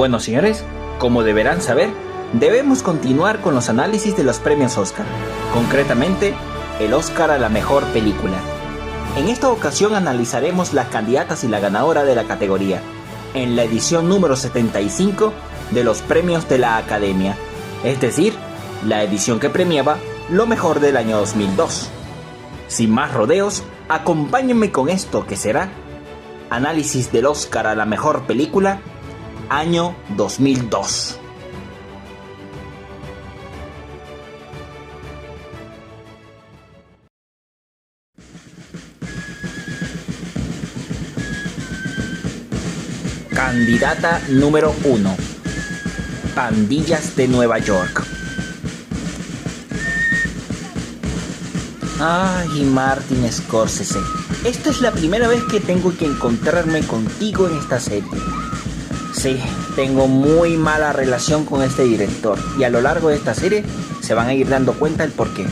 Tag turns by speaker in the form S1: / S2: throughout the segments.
S1: Bueno, señores, como deberán saber, debemos continuar con los análisis de los premios Oscar, concretamente, el Oscar a la mejor película. En esta ocasión analizaremos las candidatas y la ganadora de la categoría, en la edición número 75 de los premios de la Academia, es decir, la edición que premiaba lo mejor del año 2002. Sin más rodeos, acompáñenme con esto que será análisis del Oscar a la mejor película, año 2002. Candidata número 1. Pandillas de Nueva York. Ay, Martin Scorsese, esta es la primera vez que tengo que encontrarme contigo en esta serie. Sí, tengo muy mala relación con este director y a lo largo de esta serie se van a ir dando cuenta el porqué.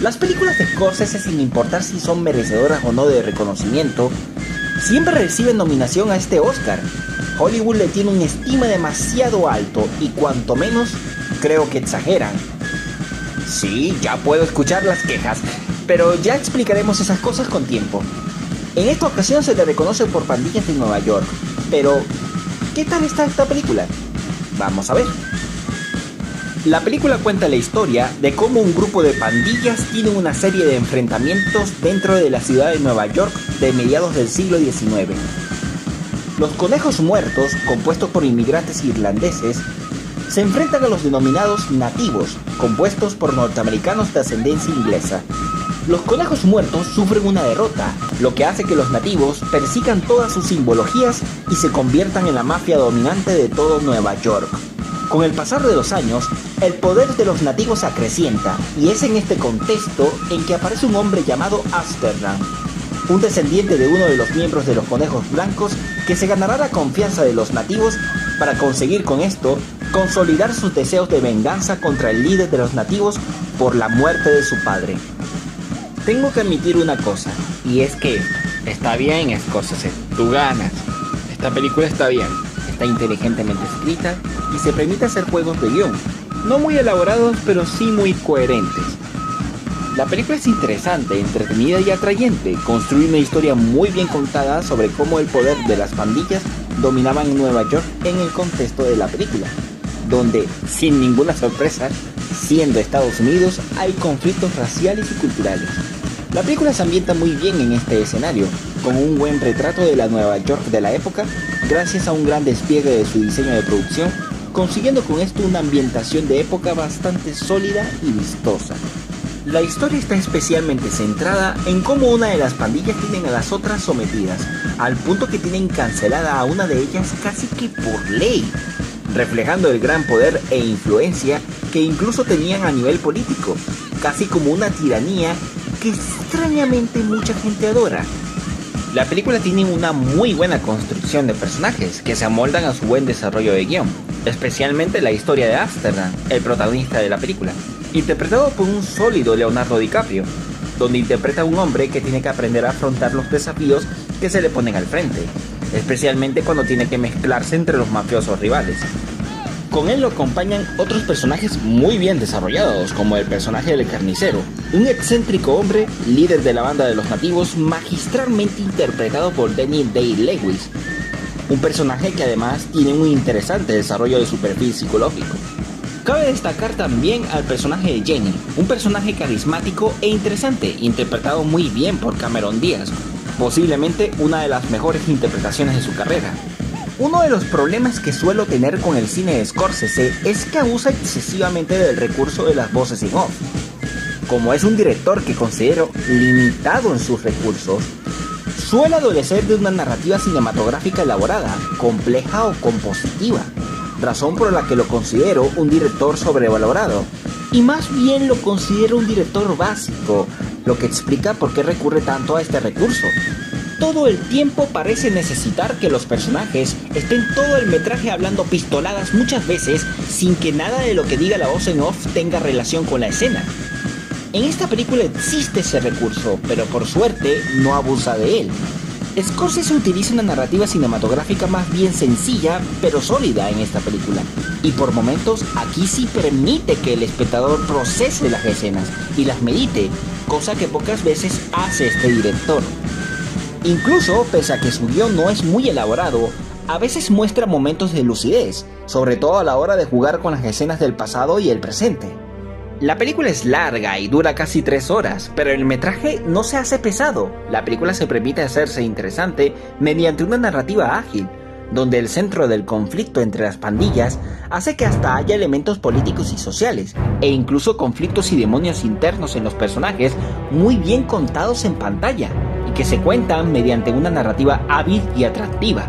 S1: Las películas de Scorsese, sin importar si son merecedoras o no de reconocimiento, siempre reciben nominación a este Oscar. Hollywood le tiene una estima demasiado alto y cuanto menos creo que exageran. Sí, ya puedo escuchar las quejas, pero ya explicaremos esas cosas con tiempo. En esta ocasión se le reconoce por Pandillas de Nueva York, pero ¿qué tal está esta película? Vamos a ver. La película cuenta la historia de cómo un grupo de pandillas tiene una serie de enfrentamientos dentro de la ciudad de Nueva York de mediados del siglo XIX. Los conejos muertos, compuestos por inmigrantes irlandeses, se enfrentan a los denominados nativos, compuestos por norteamericanos de ascendencia inglesa. Los conejos muertos sufren una derrota, lo que hace que los nativos persigan todas sus simbologías y se conviertan en la mafia dominante de todo Nueva York. Con el pasar de los años, el poder de los nativos acrecienta, y es en este contexto en que aparece un hombre llamado Amsterdam, un descendiente de uno de los miembros de los conejos blancos que se ganará la confianza de los nativos para conseguir con esto consolidar sus deseos de venganza contra el líder de los nativos por la muerte de su padre. Tengo que admitir una cosa, y es que está bien, Scorsese, tú ganas. Esta película está bien, está inteligentemente escrita y se permite hacer juegos de guión, no muy elaborados pero sí muy coherentes. La película es interesante, entretenida y atrayente, construye una historia muy bien contada sobre cómo el poder de las pandillas dominaba en Nueva York en el contexto de la película, donde, sin ninguna sorpresa, siendo Estados Unidos, hay conflictos raciales y culturales. La película se ambienta muy bien en este escenario, con un buen retrato de la Nueva York de la época, gracias a un gran despliegue de su diseño de producción, consiguiendo con esto una ambientación de época bastante sólida y vistosa. La historia está especialmente centrada en cómo una de las pandillas tienen a las otras sometidas, al punto que tienen cancelada a una de ellas casi que por ley, reflejando el gran poder e influencia que incluso tenían a nivel político, casi como una tiranía que extrañamente mucha gente adora. La película tiene una muy buena construcción de personajes que se amoldan a su buen desarrollo de guión, especialmente la historia de Amsterdam, el protagonista de la película, interpretado por un sólido Leonardo DiCaprio, donde interpreta a un hombre que tiene que aprender a afrontar los desafíos que se le ponen al frente, especialmente cuando tiene que mezclarse entre los mafiosos rivales. Con él lo acompañan otros personajes muy bien desarrollados, como el personaje del carnicero, un excéntrico hombre, líder de la banda de los nativos, magistralmente interpretado por Daniel Day-Lewis, un personaje que además tiene un interesante desarrollo de su perfil psicológico. Cabe destacar también al personaje de Jenny, un personaje carismático e interesante, interpretado muy bien por Cameron Díaz, posiblemente una de las mejores interpretaciones de su carrera. Uno de los problemas que suelo tener con el cine de Scorsese es que abusa excesivamente del recurso de las voces en off. Como es un director que considero limitado en sus recursos, suele adolecer de una narrativa cinematográfica elaborada, compleja o compositiva, razón por la que lo considero un director sobrevalorado, y más bien lo considero un director básico, lo que explica por qué recurre tanto a este recurso. Todo el tiempo parece necesitar que los personajes estén todo el metraje hablando pistoladas muchas veces sin que nada de lo que diga la voz en off tenga relación con la escena. En esta película existe ese recurso, pero por suerte no abusa de él. Scorsese utiliza una narrativa cinematográfica más bien sencilla, pero sólida en esta película. Y por momentos, aquí sí permite que el espectador procese las escenas y las medite, cosa que pocas veces hace este director. Incluso, pese a que su guión no es muy elaborado, a veces muestra momentos de lucidez, sobre todo a la hora de jugar con las escenas del pasado y el presente. La película es larga y dura casi 3 horas, pero el metraje no se hace pesado. La película se permite hacerse interesante mediante una narrativa ágil, donde el centro del conflicto entre las pandillas hace que hasta haya elementos políticos y sociales, e incluso conflictos y demonios internos en los personajes muy bien contados en pantalla, y que se cuentan mediante una narrativa hábil y atractiva.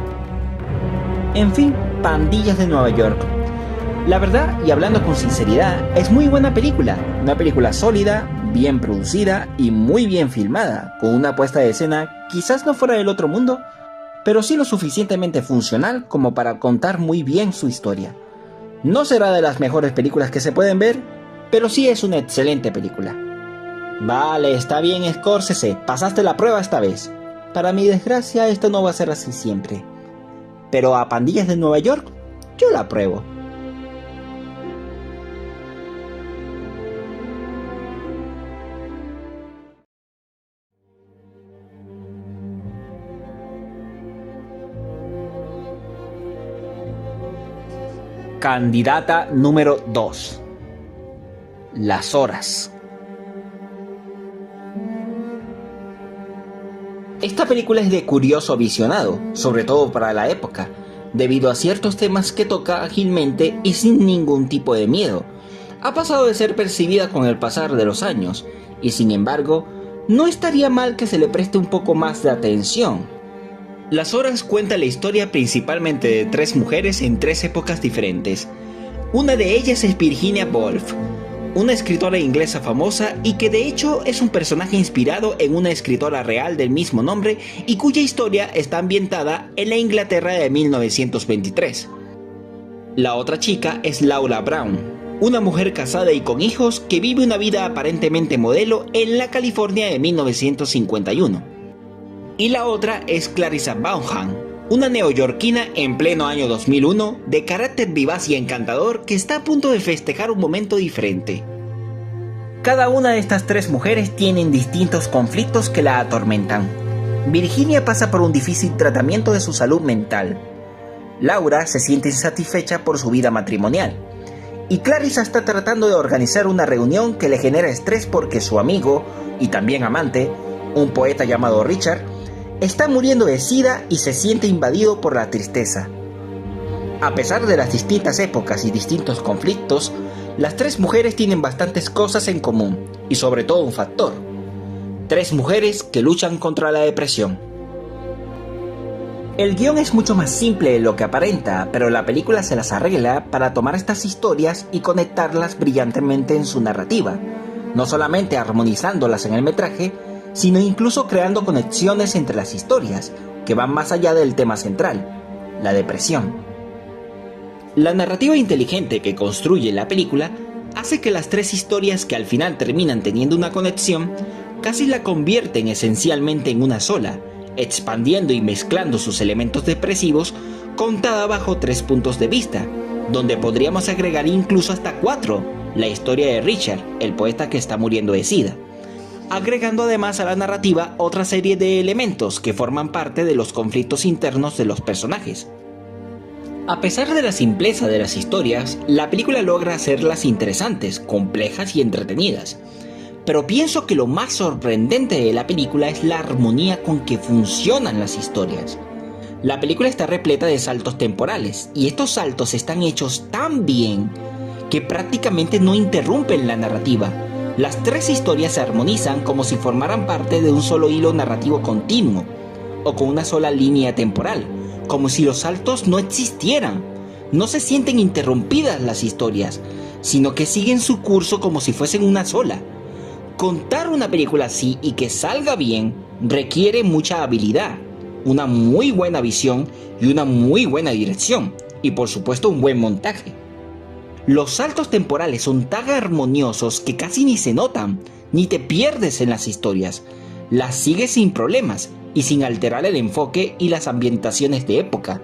S1: En fin, Pandillas de Nueva York. La verdad, y hablando con sinceridad, es muy buena película. Una película sólida, bien producida y muy bien filmada, con una puesta de escena quizás no fuera del otro mundo, pero sí lo suficientemente funcional como para contar muy bien su historia. No será de las mejores películas que se pueden ver, pero sí es una excelente película. Vale, está bien, Scorsese, pasaste la prueba esta vez. Para mi desgracia, esto no va a ser así siempre. Pero a Pandillas de Nueva York, yo la apruebo. Candidata número 2. Las horas. Esta película es de curioso visionado, sobre todo para la época, debido a ciertos temas que toca ágilmente y sin ningún tipo de miedo. Ha pasado de ser percibida con el pasar de los años, y sin embargo, no estaría mal que se le preste un poco más de atención. Las horas cuenta la historia principalmente de 3 mujeres en 3 épocas diferentes. Una de ellas es Virginia Woolf, una escritora inglesa famosa y que de hecho es un personaje inspirado en una escritora real del mismo nombre y cuya historia está ambientada en la Inglaterra de 1923. La otra chica es Laura Brown, una mujer casada y con hijos que vive una vida aparentemente modelo en la California de 1951. Y la otra es Clarissa Baugham, una neoyorquina en pleno año 2001, de carácter vivaz y encantador que está a punto de festejar un momento diferente. Cada una de estas 3 mujeres tienen distintos conflictos que la atormentan. Virginia pasa por un difícil tratamiento de su salud mental. Laura se siente insatisfecha por su vida matrimonial. Y Clarissa está tratando de organizar una reunión que le genera estrés porque su amigo, y también amante, un poeta llamado Richard, está muriendo de SIDA y se siente invadido por la tristeza. A pesar de las distintas épocas y distintos conflictos, las 3 mujeres tienen bastantes cosas en común, y sobre todo un factor: 3 mujeres que luchan contra la depresión. El guión es mucho más simple de lo que aparenta, pero la película se las arregla para tomar estas historias y conectarlas brillantemente en su narrativa, no solamente armonizándolas en el metraje, sino incluso creando conexiones entre las historias, que van más allá del tema central, la depresión. La narrativa inteligente que construye la película hace que las 3 historias que al final terminan teniendo una conexión, casi la convierten esencialmente en una sola, expandiendo y mezclando sus elementos depresivos, contada bajo 3 puntos de vista, donde podríamos agregar incluso hasta 4, la historia de Richard, el poeta que está muriendo de SIDA, agregando además a la narrativa otra serie de elementos que forman parte de los conflictos internos de los personajes. A pesar de la simpleza de las historias, la película logra hacerlas interesantes, complejas y entretenidas. Pero pienso que lo más sorprendente de la película es la armonía con que funcionan las historias. La película está repleta de saltos temporales, y estos saltos están hechos tan bien que prácticamente no interrumpen la narrativa. Las 3 historias se armonizan como si formaran parte de un solo hilo narrativo continuo, o con una sola línea temporal, como si los saltos no existieran. No se sienten interrumpidas las historias, sino que siguen su curso como si fuesen una sola. Contar una película así y que salga bien requiere mucha habilidad, una muy buena visión y una muy buena dirección, y por supuesto un buen montaje. Los saltos temporales son tan armoniosos que casi ni se notan, ni te pierdes en las historias. Las sigues sin problemas y sin alterar el enfoque y las ambientaciones de época.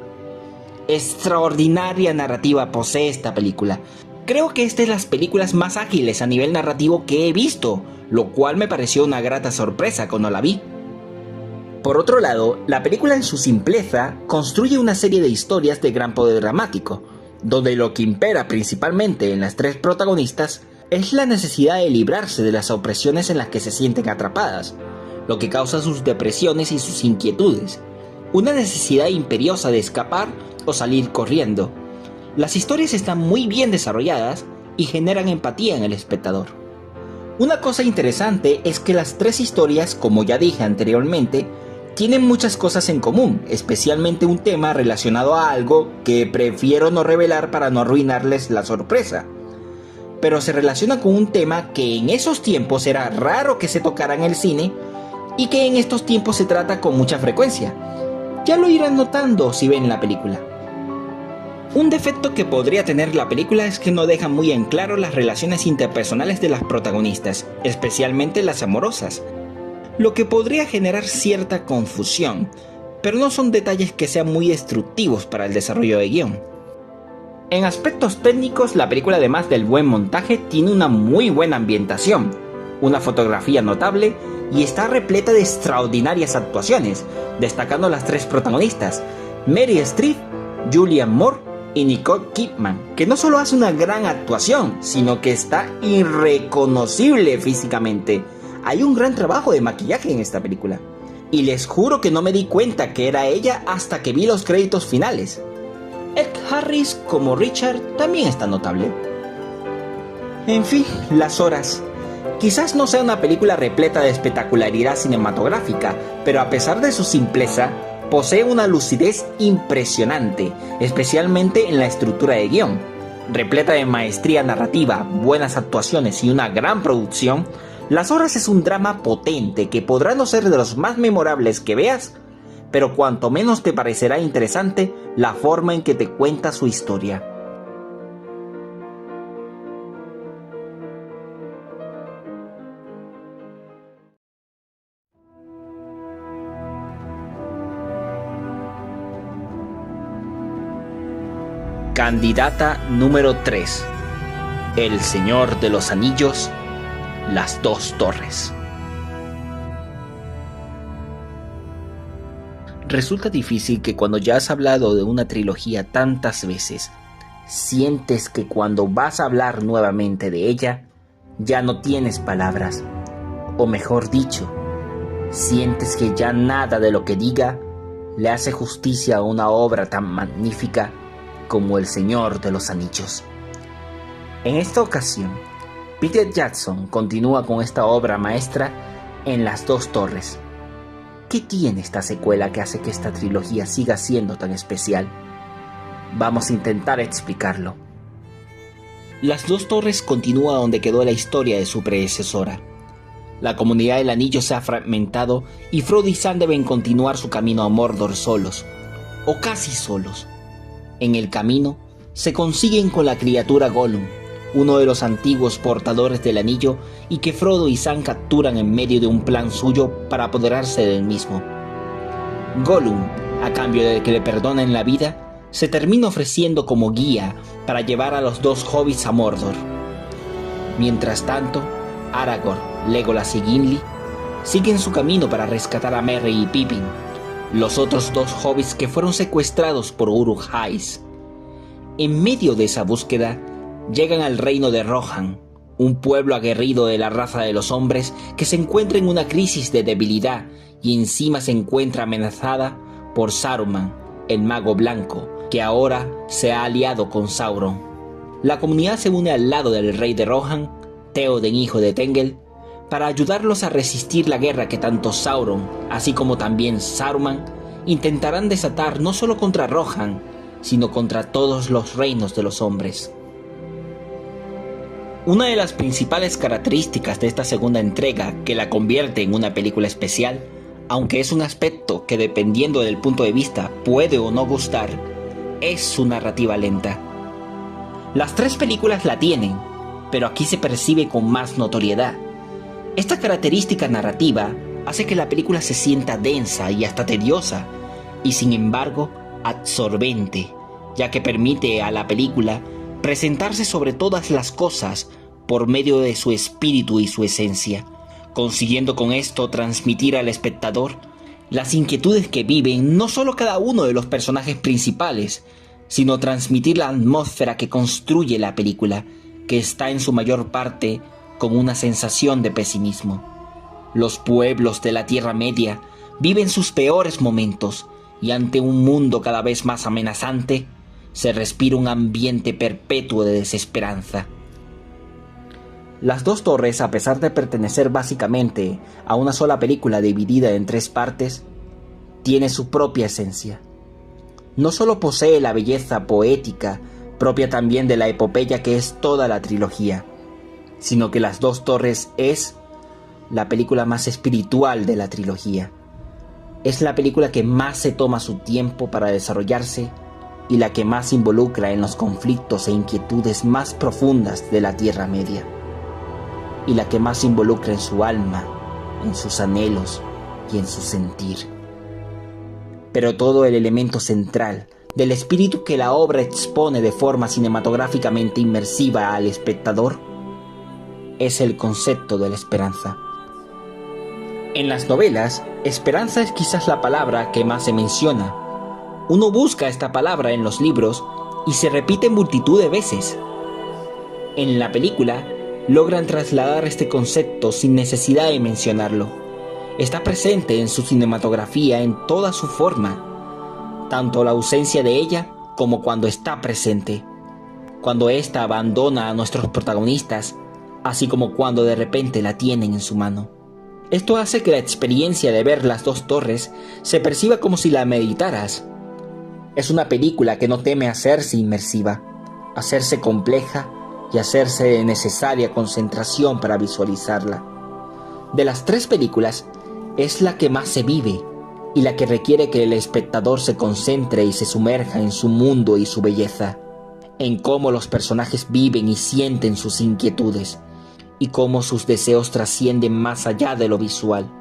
S1: Extraordinaria narrativa posee esta película. Creo que esta es de las películas más ágiles a nivel narrativo que he visto, lo cual me pareció una grata sorpresa cuando la vi. Por otro lado, la película en su simpleza construye una serie de historias de gran poder dramático, donde lo que impera principalmente en las tres protagonistas es la necesidad de librarse de las opresiones en las que se sienten atrapadas, lo que causa sus depresiones y sus inquietudes, una necesidad imperiosa de escapar o salir corriendo. Las historias están muy bien desarrolladas y generan empatía en el espectador. Una cosa interesante es que las tres historias, como ya dije anteriormente, tienen muchas cosas en común, especialmente un tema relacionado a algo que prefiero no revelar para no arruinarles la sorpresa. Pero se relaciona con un tema que en esos tiempos era raro que se tocara en el cine y que en estos tiempos se trata con mucha frecuencia. Ya lo irán notando si ven la película. Un defecto que podría tener la película es que no deja muy en claro las relaciones interpersonales de las protagonistas, especialmente las amorosas, lo que podría generar cierta confusión, pero no son detalles que sean muy destructivos para el desarrollo de guión. En aspectos técnicos, la película, además del buen montaje, tiene una muy buena ambientación, una fotografía notable y está repleta de extraordinarias actuaciones, destacando las tres protagonistas, Meryl Streep, Julianne Moore y Nicole Kidman, que no solo hace una gran actuación, sino que está irreconocible físicamente. Hay un gran trabajo de maquillaje en esta película, y les juro que no me di cuenta que era ella hasta que vi los créditos finales. Ed Harris como Richard también está notable. En fin, las horas. Quizás no sea una película repleta de espectacularidad cinematográfica, pero a pesar de su simpleza, posee una lucidez impresionante, especialmente en la estructura de guión. Repleta de maestría narrativa, buenas actuaciones y una gran producción, Las Horas es un drama potente que podrá no ser de los más memorables que veas, pero cuanto menos te parecerá interesante la forma en que te cuenta su historia. Candidata número 3. El Señor de los Anillos, Las Dos Torres. Resulta difícil que cuando ya has hablado de una trilogía tantas veces, sientes que cuando vas a hablar nuevamente de ella, ya no tienes palabras. O mejor dicho, sientes que ya nada de lo que diga le hace justicia a una obra tan magnífica como El Señor de los Anillos. En esta ocasión, Peter Jackson continúa con esta obra maestra en Las Dos Torres. ¿Qué tiene esta secuela que hace que esta trilogía siga siendo tan especial? Vamos a intentar explicarlo. Las Dos Torres continúa donde quedó la historia de su predecesora. La comunidad del anillo se ha fragmentado y Frodo y Sam deben continuar su camino a Mordor solos, o casi solos. En el camino, se consiguen con la criatura Gollum, uno de los antiguos portadores del anillo y que Frodo y Sam capturan en medio de un plan suyo para apoderarse del mismo. Gollum, a cambio de que le perdonen la vida, se termina ofreciendo como guía para llevar a los dos hobbits a Mordor. Mientras tanto, Aragorn, Legolas y Gimli siguen su camino para rescatar a Merry y Pippin, los otros dos hobbits que fueron secuestrados por Uruk-hai. En medio de esa búsqueda, llegan al reino de Rohan, un pueblo aguerrido de la raza de los hombres que se encuentra en una crisis de debilidad y encima se encuentra amenazada por Saruman, el mago blanco, que ahora se ha aliado con Sauron. La comunidad se une al lado del rey de Rohan, Théoden, hijo de Tengel, para ayudarlos a resistir la guerra que tanto Sauron, así como también Saruman, intentarán desatar no solo contra Rohan, sino contra todos los reinos de los hombres. Una de las principales características de esta segunda entrega que la convierte en una película especial, aunque es un aspecto que dependiendo del punto de vista puede o no gustar, es su narrativa lenta. Las tres películas la tienen, pero aquí se percibe con más notoriedad. Esta característica narrativa hace que la película se sienta densa y hasta tediosa, y sin embargo absorbente, ya que permite a la película presentarse sobre todas las cosas por medio de su espíritu y su esencia, consiguiendo con esto transmitir al espectador las inquietudes que viven no solo cada uno de los personajes principales, sino transmitir la atmósfera que construye la película, que está en su mayor parte con una sensación de pesimismo. Los pueblos de la Tierra Media viven sus peores momentos, y ante un mundo cada vez más amenazante, se respira un ambiente perpetuo de desesperanza. Las dos torres, a pesar de pertenecer básicamente a una sola película dividida en 3 partes, tiene su propia esencia. No solo posee la belleza poética propia también de la epopeya que es toda la trilogía, sino que Las dos torres es la película más espiritual de la trilogía. Es la película que más se toma su tiempo para desarrollarse y la que más involucra en los conflictos e inquietudes más profundas de la Tierra Media, y la que más involucra en su alma, en sus anhelos y en su sentir. Pero todo el elemento central del espíritu que la obra expone de forma cinematográficamente inmersiva al espectador es el concepto de la esperanza. En las novelas, esperanza es quizás la palabra que más se menciona. Uno busca esta palabra en los libros y se repite multitud de veces. En la película, logran trasladar este concepto sin necesidad de mencionarlo. Está presente en su cinematografía en toda su forma, tanto la ausencia de ella como cuando está presente, cuando ésta abandona a nuestros protagonistas, así como cuando de repente la tienen en su mano. Esto hace que la experiencia de ver Las dos torres se perciba como si la meditaras. Es una película que no teme hacerse inmersiva, hacerse compleja y hacerse de necesaria concentración para visualizarla. De las 3 películas, es la que más se vive y la que requiere que el espectador se concentre y se sumerja en su mundo y su belleza, en cómo los personajes viven y sienten sus inquietudes, y cómo sus deseos trascienden más allá de lo visual,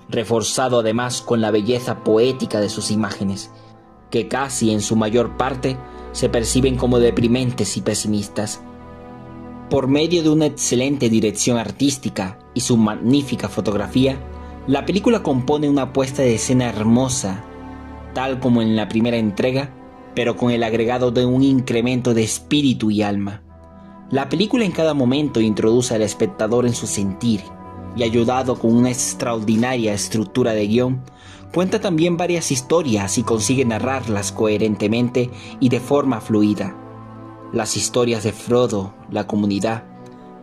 S1: reforzado además con la belleza poética de sus imágenes, que casi en su mayor parte se perciben como deprimentes y pesimistas. Por medio de una excelente dirección artística y su magnífica fotografía, la película compone una puesta de escena hermosa, tal como en la primera entrega, pero con el agregado de un incremento de espíritu y alma. La película en cada momento introduce al espectador en su sentir, y ayudado con una extraordinaria estructura de guión, cuenta también varias historias y consigue narrarlas coherentemente y de forma fluida. Las historias de Frodo, la comunidad,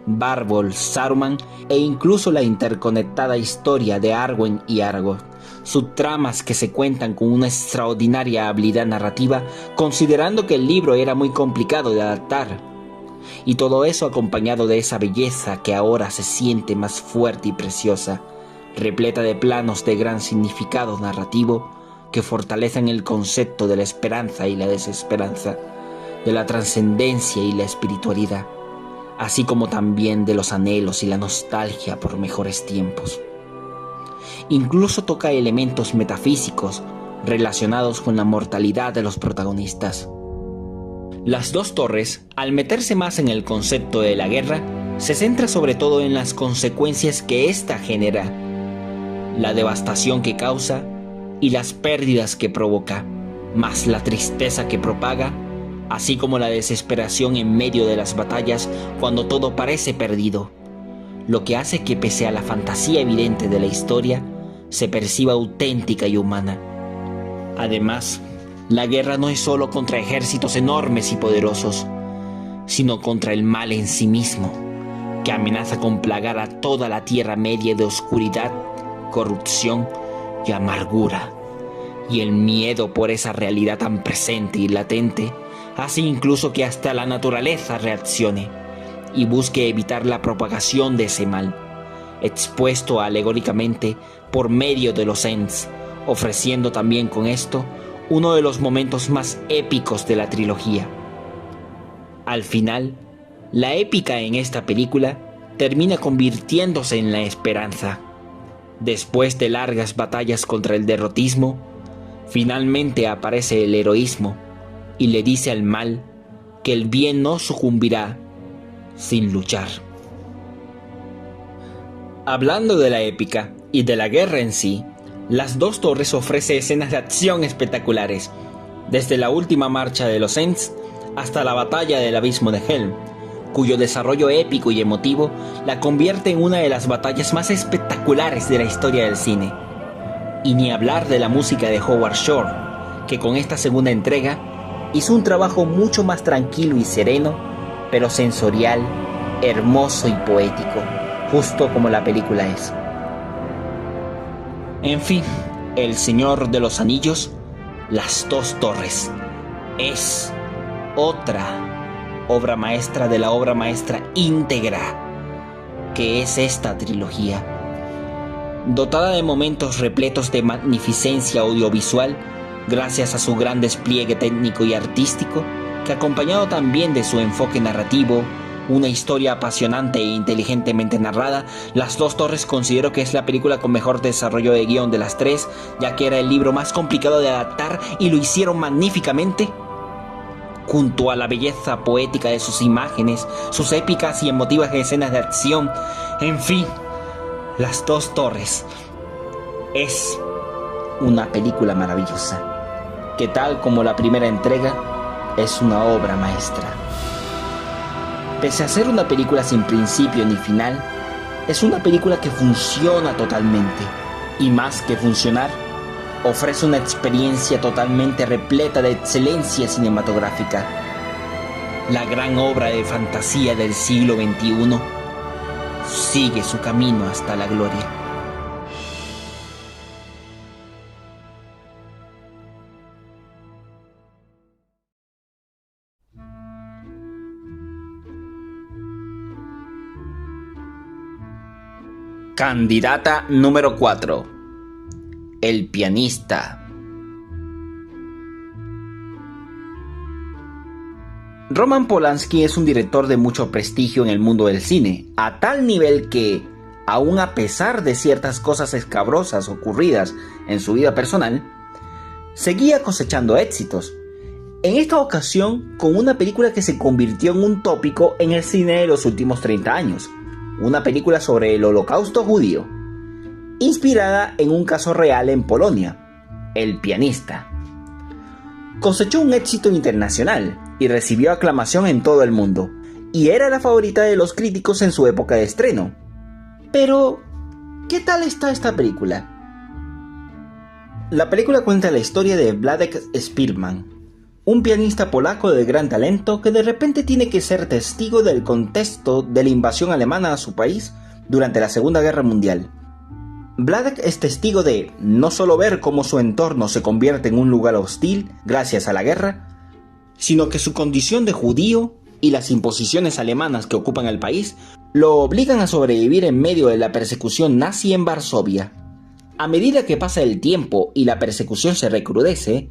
S1: Bárbol, Saruman e incluso la interconectada historia de Arwen y Aragorn, subtramas que se cuentan con una extraordinaria habilidad narrativa, considerando que el libro era muy complicado de adaptar. Y todo eso acompañado de esa belleza que ahora se siente más fuerte y preciosa, repleta de planos de gran significado narrativo que fortalecen el concepto de la esperanza y la desesperanza, de la trascendencia y la espiritualidad, así como también de los anhelos y la nostalgia por mejores tiempos. Incluso toca elementos metafísicos relacionados con la mortalidad de los protagonistas. Las dos torres, al meterse más en el concepto de la guerra, se centra sobre todo en las consecuencias que ésta genera, la devastación que causa y las pérdidas que provoca, más la tristeza que propaga, así como la desesperación en medio de las batallas cuando todo parece perdido, lo que hace que pese a la fantasía evidente de la historia, se perciba auténtica y humana. Además, la guerra no es solo contra ejércitos enormes y poderosos, sino contra el mal en sí mismo, que amenaza con plagar a toda la Tierra Media de oscuridad, corrupción y amargura. Y el miedo por esa realidad tan presente y latente hace incluso que hasta la naturaleza reaccione y busque evitar la propagación de ese mal, expuesto alegóricamente por medio de los Ents, ofreciendo también con esto uno de los momentos más épicos de la trilogía. Al final, la épica en esta película termina convirtiéndose en la esperanza. Después de largas batallas contra el derrotismo, finalmente aparece el heroísmo y le dice al mal que el bien no sucumbirá sin luchar. Hablando de la épica y de la guerra en sí, Las Dos Torres ofrece escenas de acción espectaculares, desde la última marcha de los Ents hasta la batalla del Abismo de Helm, cuyo desarrollo épico y emotivo la convierte en una de las batallas más espectaculares de la historia del cine. Y ni hablar de la música de Howard Shore, que con esta segunda entrega hizo un trabajo mucho más tranquilo y sereno, pero sensorial, hermoso y poético, justo como la película es. En fin, El Señor de los Anillos, Las Dos Torres, es otra obra maestra de la obra maestra íntegra que es esta trilogía. Dotada de momentos repletos de magnificencia audiovisual, gracias a su gran despliegue técnico y artístico, que acompañado también de su enfoque narrativo, una historia apasionante e inteligentemente narrada, Las Dos Torres considero que es la película con mejor desarrollo de guión de las tres, ya que era el libro más complicado de adaptar y lo hicieron magníficamente. Junto a la belleza poética de sus imágenes, sus épicas y emotivas escenas de acción, en fin, Las Dos Torres es una película maravillosa, que tal como la primera entrega, es una obra maestra. Pese a ser una película sin principio ni final, es una película que funciona totalmente, y más que funcionar, ofrece una experiencia totalmente repleta de excelencia cinematográfica. La gran obra de fantasía del siglo XXI sigue su camino hasta la gloria. Candidata número 4. El pianista. Roman Polanski es un director de mucho prestigio en el mundo del cine, a tal nivel que, aun a pesar de ciertas cosas escabrosas ocurridas en su vida personal, seguía cosechando éxitos. En esta ocasión, con una película que se convirtió en un tópico en el cine de los últimos 30 años, una película sobre el Holocausto judío, inspirada en un caso real en Polonia, El pianista. Cosechó un éxito internacional y recibió aclamación en todo el mundo, y era la favorita de los críticos en su época de estreno. Pero, ¿qué tal está esta película? La película cuenta la historia de Wladek Szpilman, un pianista polaco de gran talento que de repente tiene que ser testigo del contexto de la invasión alemana a su país durante la Segunda Guerra Mundial. Wladek es testigo de no solo ver cómo su entorno se convierte en un lugar hostil gracias a la guerra, sino que su condición de judío y las imposiciones alemanas que ocupan el país lo obligan a sobrevivir en medio de la persecución nazi en Varsovia. A medida que pasa el tiempo y la persecución se recrudece,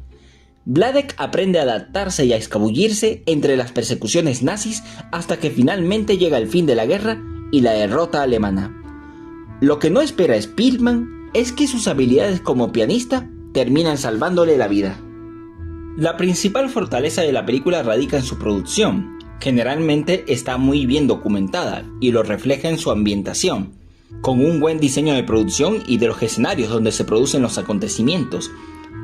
S1: Wladek aprende a adaptarse y a escabullirse entre las persecuciones nazis hasta que finalmente llega el fin de la guerra y la derrota alemana. Lo que no espera Szpilman es que sus habilidades como pianista terminan salvándole la vida. La principal fortaleza de la película radica en su producción. Generalmente está muy bien documentada y lo refleja en su ambientación, con un buen diseño de producción y de los escenarios donde se producen los acontecimientos.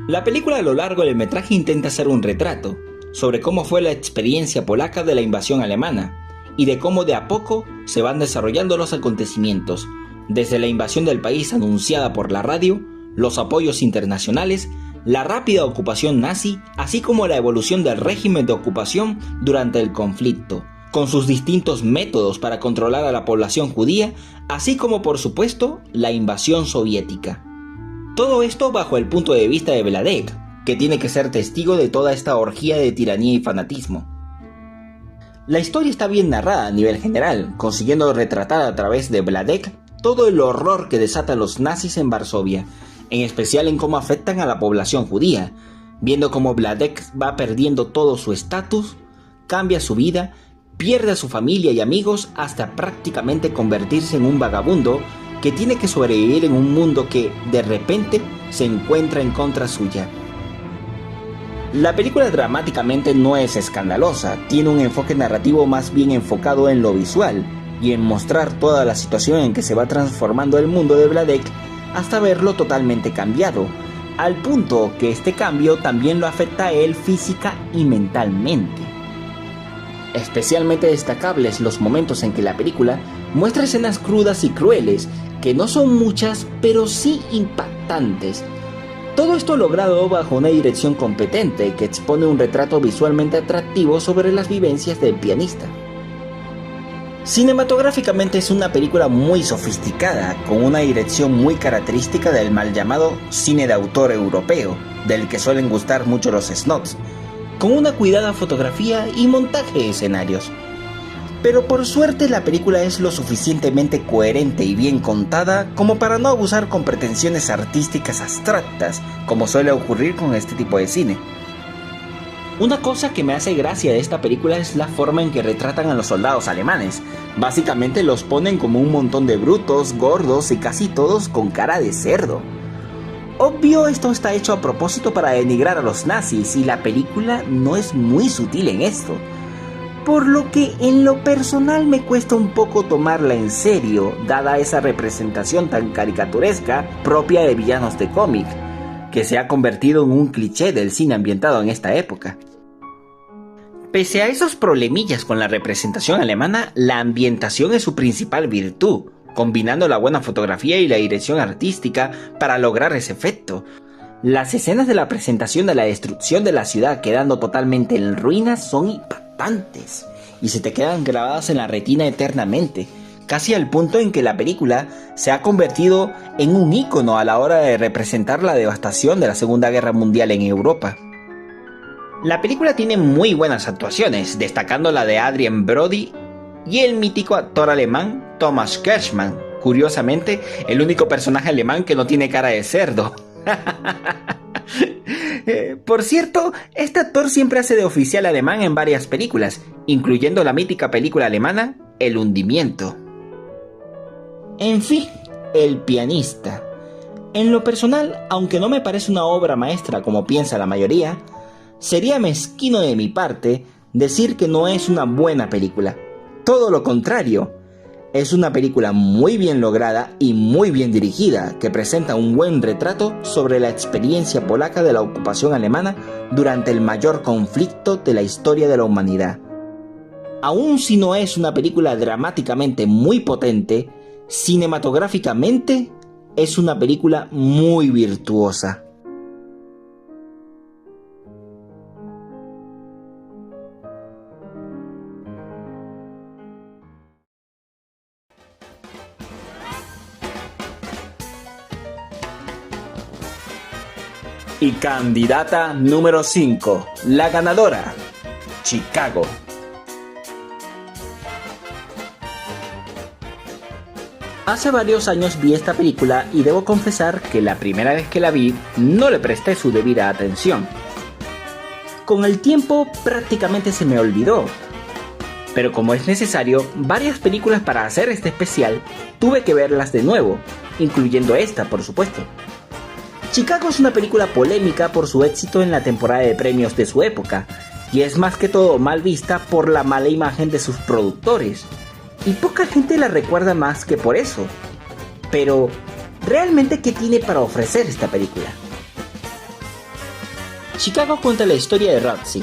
S1: La película a lo largo del metraje intenta hacer un retrato sobre cómo fue la experiencia polaca de la invasión alemana y de cómo de a poco se van desarrollando los acontecimientos, desde la invasión del país anunciada por la radio, los apoyos internacionales, la rápida ocupación nazi, así como la evolución del régimen de ocupación durante el conflicto, con sus distintos métodos para controlar a la población judía, así como por supuesto la invasión soviética. Todo esto bajo el punto de vista de Wladek, que tiene que ser testigo de toda esta orgía de tiranía y fanatismo. La historia está bien narrada a nivel general, consiguiendo retratar a través de Wladek todo el horror que desatan los nazis en Varsovia, en especial en cómo afectan a la población judía, viendo cómo Wladek va perdiendo todo su estatus, cambia su vida, pierde a su familia y amigos hasta prácticamente convertirse en un vagabundo que tiene que sobrevivir en un mundo que, de repente, se encuentra en contra suya. La película dramáticamente no es escandalosa, tiene un enfoque narrativo más bien enfocado en lo visual y en mostrar toda la situación en que se va transformando el mundo de Vladek hasta verlo totalmente cambiado, al punto que este cambio también lo afecta a él física y mentalmente. Especialmente destacables los momentos en que la película muestra escenas crudas y crueles, que no son muchas, pero sí impactantes. Todo esto logrado bajo una dirección competente que expone un retrato visualmente atractivo sobre las vivencias del pianista. Cinematográficamente es una película muy sofisticada, con una dirección muy característica del mal llamado cine de autor europeo, del que suelen gustar mucho los snobs, con una cuidada fotografía y montaje de escenarios. Pero por suerte la película es lo suficientemente coherente y bien contada como para no abusar con pretensiones artísticas abstractas, como suele ocurrir con este tipo de cine. Una cosa que me hace gracia de esta película es la forma en que retratan a los soldados alemanes. Básicamente los ponen como un montón de brutos, gordos y casi todos con cara de cerdo. Obvio, esto está hecho a propósito para denigrar a los nazis y la película no es muy sutil en esto. Por lo que en lo personal me cuesta un poco tomarla en serio, dada esa representación tan caricaturesca propia de villanos de cómic, que se ha convertido en un cliché del cine ambientado en esta época. Pese a esos problemillas con la representación alemana, la ambientación es su principal virtud, combinando la buena fotografía y la dirección artística para lograr ese efecto. Las escenas de la presentación de la destrucción de la ciudad quedando totalmente en ruinas son impactantes y se te quedan grabadas en la retina eternamente, casi al punto en que la película se ha convertido en un ícono a la hora de representar la devastación de la Segunda Guerra Mundial en Europa. La película tiene muy buenas actuaciones, destacando la de Adrien Brody y el mítico actor alemán Thomas Kretschmann, curiosamente el único personaje alemán que no tiene cara de cerdo. Por cierto, este actor siempre hace de oficial alemán en varias películas, incluyendo la mítica película alemana El hundimiento. En fin, El pianista. En lo personal, aunque no me parece una obra maestra como piensa la mayoría, sería mezquino de mi parte decir que no es una buena película. Todo lo contrario, es una película muy bien lograda y muy bien dirigida, que presenta un buen retrato sobre la experiencia polaca de la ocupación alemana durante el mayor conflicto de la historia de la humanidad. Aun si no es una película dramáticamente muy potente, cinematográficamente es una película muy virtuosa. Y candidata número 5, la ganadora, Chicago. Hace varios años vi esta película y debo confesar que la primera vez que la vi no le presté su debida atención. Con el tiempo prácticamente se me olvidó, pero como es necesario varias películas para hacer este especial, tuve que verlas de nuevo, incluyendo esta por supuesto. Chicago es una película polémica por su éxito en la temporada de premios de su época, y es más que todo mal vista por la mala imagen de sus productores, y poca gente la recuerda más que por eso. Pero, ¿realmente qué tiene para ofrecer esta película? Chicago cuenta la historia de Roxy,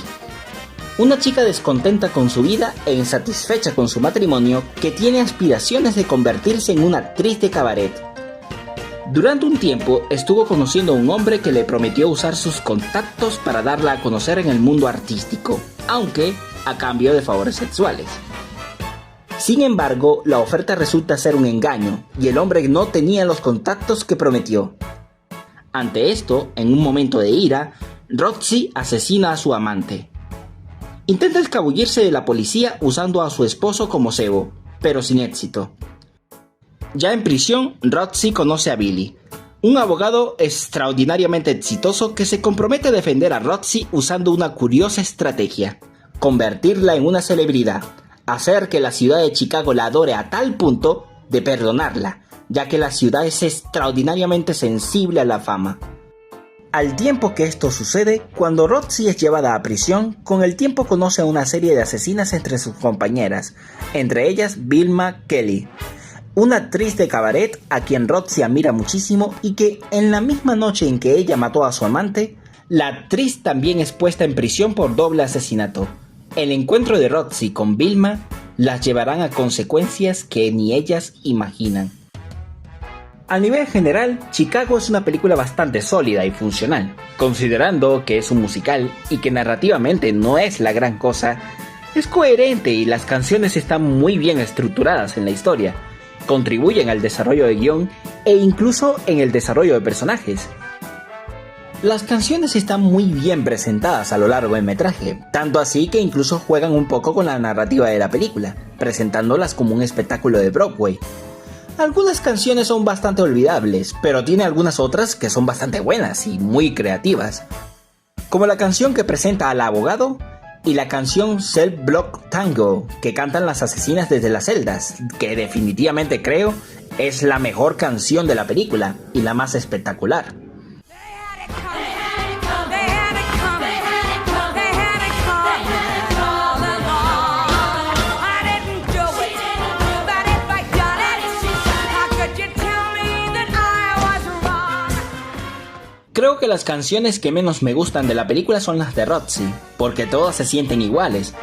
S1: una chica descontenta con su vida e insatisfecha con su matrimonio que tiene aspiraciones de convertirse en una actriz de cabaret. Durante un tiempo estuvo conociendo a un hombre que le prometió usar sus contactos para darla a conocer en el mundo artístico, aunque a cambio de favores sexuales. Sin embargo, la oferta resulta ser un engaño y el hombre no tenía los contactos que prometió. Ante esto, en un momento de ira, Roxy asesina a su amante. Intenta escabullirse de la policía usando a su esposo como cebo, pero sin éxito. Ya en prisión, Roxy conoce a Billy, un abogado extraordinariamente exitoso que se compromete a defender a Roxy usando una curiosa estrategia: convertirla en una celebridad, hacer que la ciudad de Chicago la adore a tal punto de perdonarla, ya que la ciudad es extraordinariamente sensible a la fama. Al tiempo que esto sucede, cuando Roxy es llevada a prisión, con el tiempo conoce a una serie de asesinas entre sus compañeras, entre ellas Vilma Kelly, una actriz de cabaret a quien Roxy admira muchísimo y que en la misma noche en que ella mató a su amante, la actriz también es puesta en prisión por doble asesinato. El encuentro de Roxy con Vilma las llevarán a consecuencias que ni ellas imaginan. A nivel general, Chicago es una película bastante sólida y funcional. Considerando que es un musical y que narrativamente no es la gran cosa, es coherente y las canciones están muy bien estructuradas en la historia, contribuyen al desarrollo de guión e incluso en el desarrollo de personajes. Las canciones están muy bien presentadas a lo largo del metraje, tanto así que incluso juegan un poco con la narrativa de la película, presentándolas como un espectáculo de Broadway. Algunas canciones son bastante olvidables, pero tiene algunas otras que son bastante buenas y muy creativas, como la canción que presenta al abogado y la canción Cell Block Tango, que cantan las asesinas desde las celdas, que definitivamente creo es la mejor canción de la película y la más espectacular. Creo que las canciones que menos me gustan de la película son las de Roxy, porque todas se sienten iguales,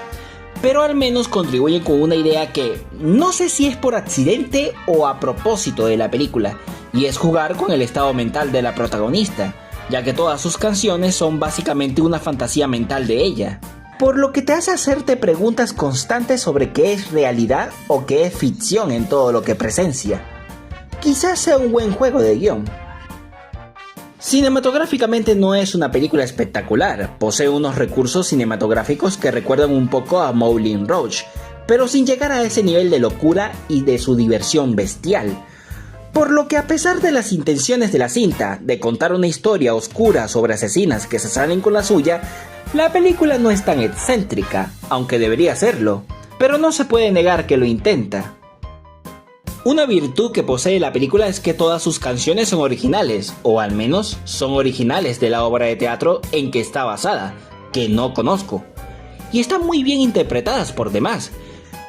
S1: pero al menos contribuyen con una idea que no sé si es por accidente o a propósito de la película, y es jugar con el estado mental de la protagonista, ya que todas sus canciones son básicamente una fantasía mental de ella, por lo que te hace hacerte preguntas constantes sobre qué es realidad o qué es ficción en todo lo que presencia. Quizás sea un buen juego de guión. Cinematográficamente no es una película espectacular, posee unos recursos cinematográficos que recuerdan un poco a Moulin Rouge, pero sin llegar a ese nivel de locura y de su diversión bestial. Por lo que a pesar de las intenciones de la cinta de contar una historia oscura sobre asesinas que se salen con la suya, la película no es tan excéntrica, aunque debería serlo, pero no se puede negar que lo intenta. Una virtud que posee la película es que todas sus canciones son originales, o al menos son originales de la obra de teatro en que está basada, que no conozco, y están muy bien interpretadas por demás.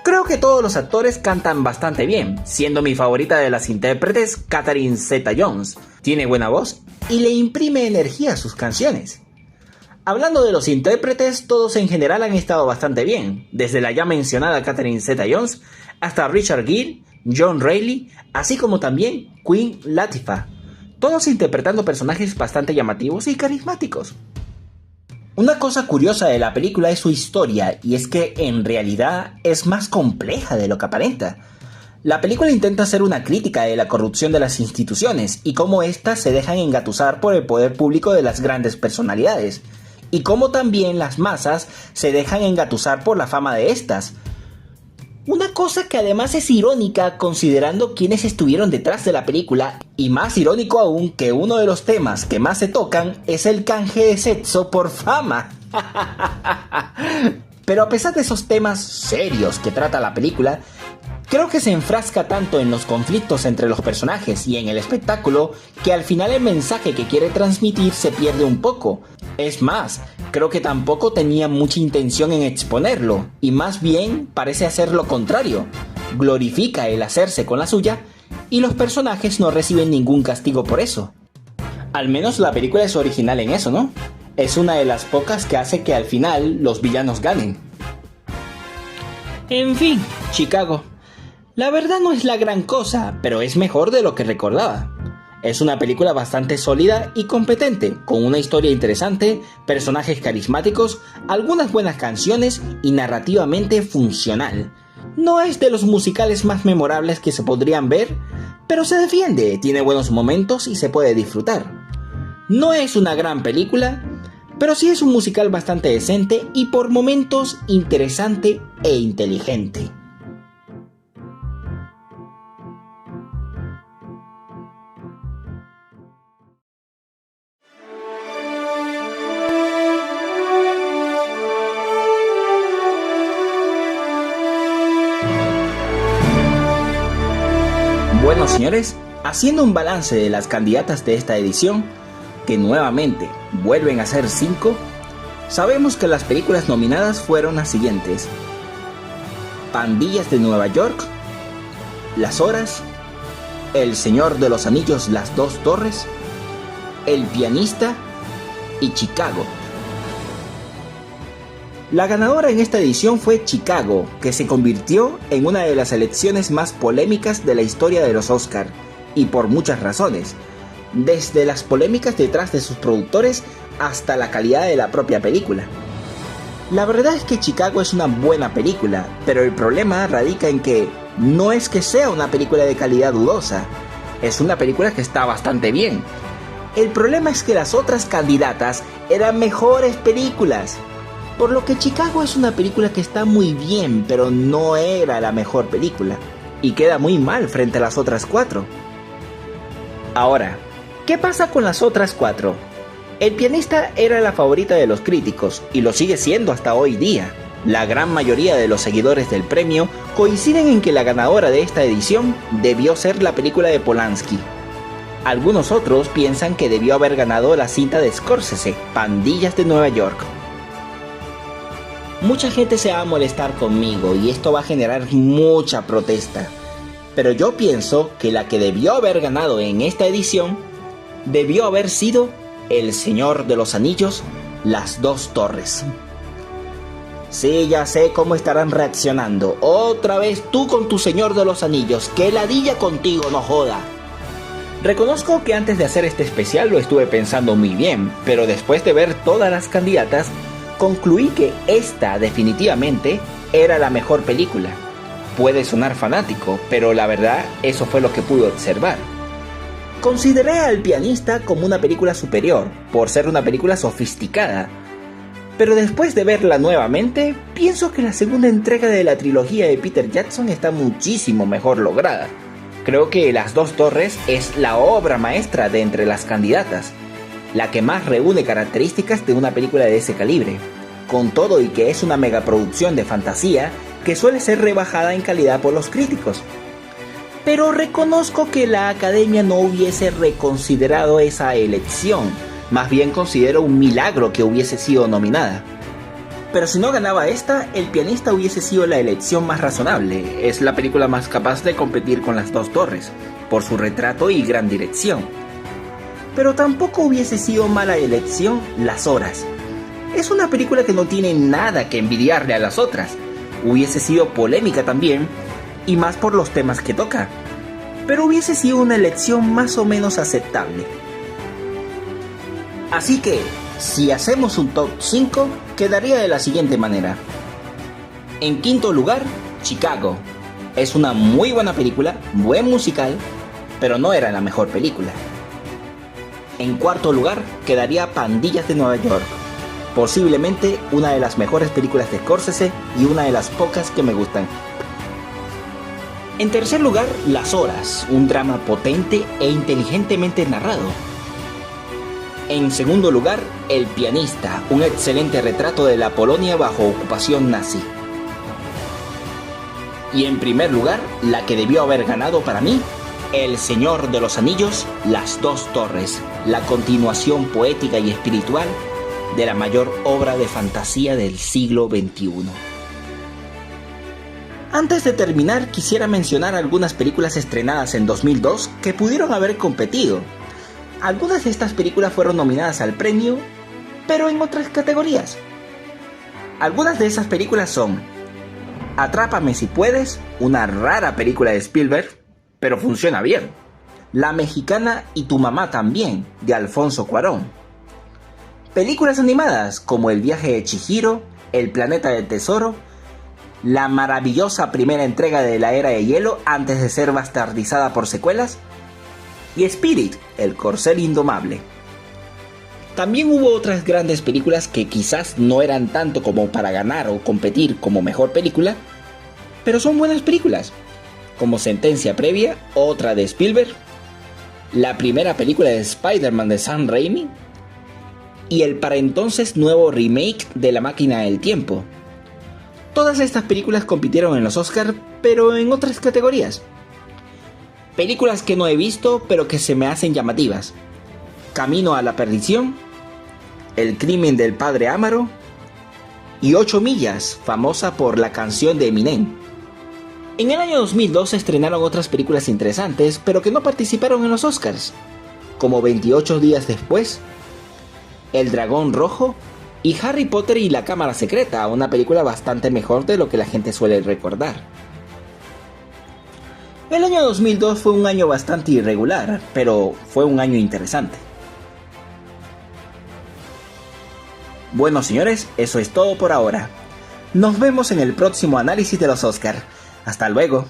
S1: Creo que todos los actores cantan bastante bien, siendo mi favorita de las intérpretes Catherine Zeta-Jones. Tiene buena voz y le imprime energía a sus canciones. Hablando de los intérpretes, todos en general han estado bastante bien, desde la ya mencionada Catherine Zeta-Jones hasta Richard Gere, John Reilly, así como también Queen Latifah, todos interpretando personajes bastante llamativos y carismáticos. Una cosa curiosa de la película es su historia, y es que en realidad es más compleja de lo que aparenta. La película intenta hacer una crítica de la corrupción de las instituciones y cómo éstas se dejan engatusar por el poder público de las grandes personalidades, y cómo también las masas se dejan engatusar por la fama de estas. Una cosa que además es irónica considerando quienes estuvieron detrás de la película, y más irónico aún que uno de los temas que más se tocan es el canje de sexo por fama. Pero a pesar de esos temas serios que trata la película, creo que se enfrasca tanto en los conflictos entre los personajes y en el espectáculo que al final el mensaje que quiere transmitir se pierde un poco. Es más, creo que tampoco tenía mucha intención en exponerlo, y más bien parece hacer lo contrario. Glorifica el hacerse con la suya, y los personajes no reciben ningún castigo por eso. Al menos la película es original en eso, ¿no? Es una de las pocas que hace que al final los villanos ganen. En fin, Chicago. La verdad no es la gran cosa, pero es mejor de lo que recordaba. Es una película bastante sólida y competente, con una historia interesante, personajes carismáticos, algunas buenas canciones y narrativamente funcional. No es de los musicales más memorables que se podrían ver, pero se defiende, tiene buenos momentos y se puede disfrutar. No es una gran película, pero sí es un musical bastante decente y por momentos interesante e inteligente. Bueno, señores, haciendo un balance de las candidatas de esta edición, que nuevamente vuelven a ser 5, sabemos que las películas nominadas fueron las siguientes: Pandillas de Nueva York, Las Horas, El Señor de los Anillos, Las Dos Torres, El Pianista y Chicago. La ganadora en esta edición fue Chicago, que se convirtió en una de las elecciones más polémicas de la historia de los Oscar, y por muchas razones, desde las polémicas detrás de sus productores hasta la calidad de la propia película. La verdad es que Chicago es una buena película, pero el problema radica en que no es que sea una película de calidad dudosa, es una película que está bastante bien. El problema es que las otras candidatas eran mejores películas, por lo que Chicago es una película que está muy bien, pero no era la mejor película, y queda muy mal frente a las otras 4. Ahora, ¿qué pasa con las otras 4? El Pianista era la favorita de los críticos, y lo sigue siendo hasta hoy día. La gran mayoría de los seguidores del premio coinciden en que la ganadora de esta edición debió ser la película de Polanski. Algunos otros piensan que debió haber ganado la cinta de Scorsese, Pandillas de Nueva York. Mucha gente se va a molestar conmigo y esto va a generar mucha protesta, pero yo pienso que la que debió haber ganado en esta edición debió haber sido El Señor de los Anillos, Las Dos Torres. Sí, ya sé cómo estarán reaccionando. Otra vez tú con tu Señor de los Anillos, que ladilla contigo, no joda. Reconozco que antes de hacer este especial lo estuve pensando muy bien, pero después de ver todas las candidatas, concluí que esta definitivamente era la mejor película. Puede sonar fanático, pero la verdad eso fue lo que pude observar. Consideré a El Pianista como una película superior, por ser una película sofisticada. Pero después de verla nuevamente, pienso que la segunda entrega de la trilogía de Peter Jackson está muchísimo mejor lograda. Creo que Las Dos Torres es la obra maestra de entre las candidatas, la que más reúne características de una película de ese calibre, con todo y que es una megaproducción de fantasía que suele ser rebajada en calidad por los críticos. Pero reconozco que la Academia no hubiese reconsiderado esa elección, más bien considero un milagro que hubiese sido nominada. Pero si no ganaba esta, El Pianista hubiese sido la elección más razonable, es la película más capaz de competir con Las Dos Torres, por su retrato y gran dirección. Pero tampoco hubiese sido mala elección Las Horas. Es una película que no tiene nada que envidiarle a las otras. Hubiese sido polémica también, y más por los temas que toca. Pero hubiese sido una elección más o menos aceptable. Así que, si hacemos un top 5, quedaría de la siguiente manera. En quinto lugar, Chicago. Es una muy buena película, buen musical, pero no era la mejor película. En cuarto lugar quedaría Pandillas de Nueva York, posiblemente una de las mejores películas de Scorsese y una de las pocas que me gustan. En tercer lugar, Las Horas, un drama potente e inteligentemente narrado. En segundo lugar, El Pianista, un excelente retrato de la Polonia bajo ocupación nazi. Y en primer lugar, la que debió haber ganado para mí, El Señor de los Anillos, Las Dos Torres, la continuación poética y espiritual de la mayor obra de fantasía del siglo XXI. Antes de terminar, quisiera mencionar algunas películas estrenadas en 2002 que pudieron haber competido. Algunas de estas películas fueron nominadas al premio, pero en otras categorías. Algunas de esas películas son Atrápame si puedes, una rara película de Spielberg, pero funciona bien. La Mexicana y tu mamá también, de Alfonso Cuarón. Películas animadas como El viaje de Chihiro, El planeta del tesoro, la maravillosa primera entrega de la Era de Hielo antes de ser bastardizada por secuelas, y Spirit, el corcel indomable. También hubo otras grandes películas que quizás no eran tanto como para ganar o competir como mejor película, pero son buenas películas, como Sentencia Previa, otra de Spielberg, la primera película de Spider-Man de Sam Raimi, y el para entonces nuevo remake de La Máquina del Tiempo. Todas estas películas compitieron en los Oscar, pero en otras categorías. películas que no he visto pero que se me hacen llamativas: Camino a la perdición, El crimen del padre Amaro y 8 millas, famosa por la canción de Eminem. En el año 2002 se estrenaron otras películas interesantes pero que no participaron en los Oscars, como 28 días después, El dragón rojo y Harry Potter y la cámara secreta, una película bastante mejor de lo que la gente suele recordar. El año 2002 fue un año bastante irregular, pero fue un año interesante. Bueno, señores, eso es todo por ahora. Nos vemos en el próximo análisis de los Oscar. Hasta luego.